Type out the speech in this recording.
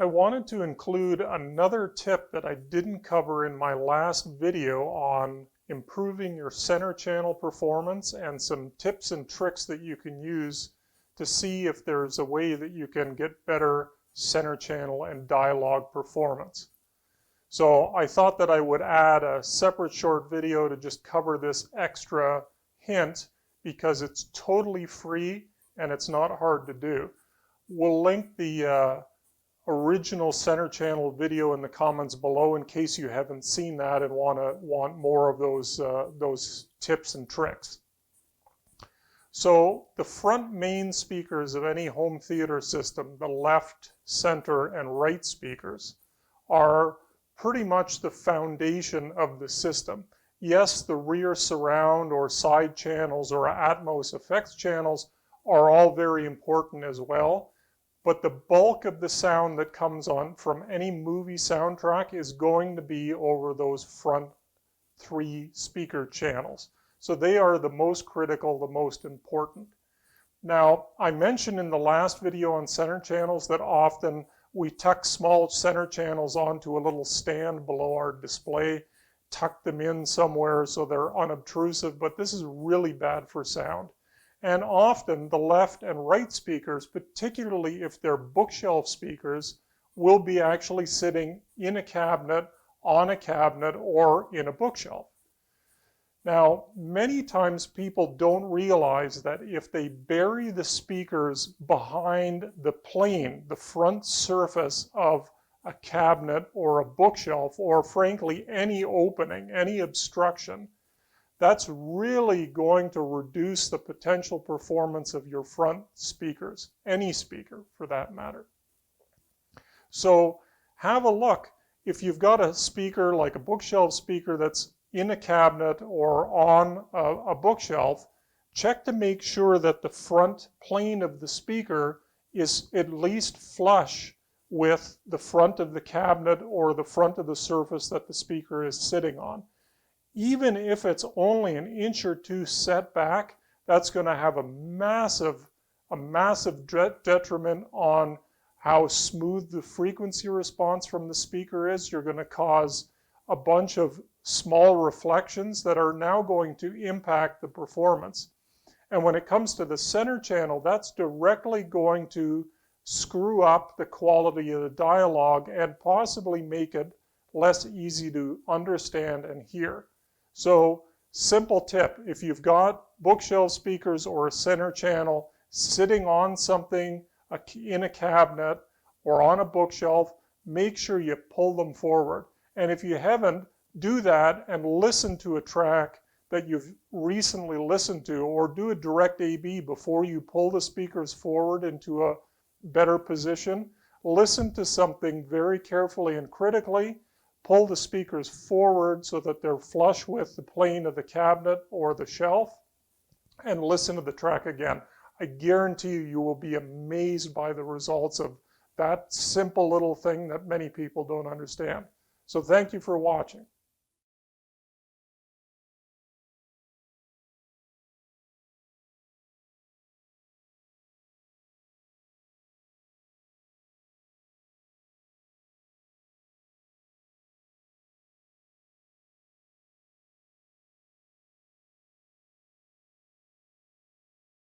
I wanted to include another tip that I didn't cover in my last video on improving your center channel performance and some tips and tricks that you can use to see if there's a way that you can get better center channel and dialogue performance. So I thought that I would add a separate short video to just cover this extra hint because it's totally free and it's not hard to do. We'll link the original center channel video in the comments below in case you haven't seen that and want more of those tips and tricks. So the front main speakers of any home theater system, the left, center, and right speakers, are pretty much the foundation of the system. Yes, the rear surround or side channels or Atmos effects channels are all very important as well. But the bulk of the sound that comes on from any movie soundtrack is going to be over those front 3 speaker channels. So they are the most critical, the most important. Now, I mentioned in the last video on center channels that often we tuck small center channels onto a little stand below our display, tuck them in somewhere so they're unobtrusive, but this is really bad for sound. And often the left and right speakers, particularly if they're bookshelf speakers, will be actually sitting in a cabinet, on a cabinet, or in a bookshelf. Now, many times people don't realize that if they bury the speakers behind the plane, the front surface of a cabinet or a bookshelf, or frankly any opening, any obstruction, that's really going to reduce the potential performance of your front speakers, any speaker for that matter. So have a look. If you've got a speaker like a bookshelf speaker that's in a cabinet or on a bookshelf, check to make sure that the front plane of the speaker is at least flush with the front of the cabinet or the front of the surface that the speaker is sitting on. Even if it's only an inch or two set back, that's going to have a massive detriment on how smooth the frequency response from the speaker is. You're going to cause a bunch of small reflections that are now going to impact the performance. And when it comes to the center channel, that's directly going to screw up the quality of the dialogue and possibly make it less easy to understand and hear. So, simple tip, if you've got bookshelf speakers or a center channel sitting on something in a cabinet or on a bookshelf, make sure you pull them forward. And if you haven't, do that and listen to a track that you've recently listened to, or do a direct A/B before you pull the speakers forward into a better position. Listen to something very carefully and critically. Pull the speakers forward so that they're flush with the plane of the cabinet or the shelf, and listen to the track again. I guarantee you will be amazed by the results of that simple little thing that many people don't understand. So thank you for watching.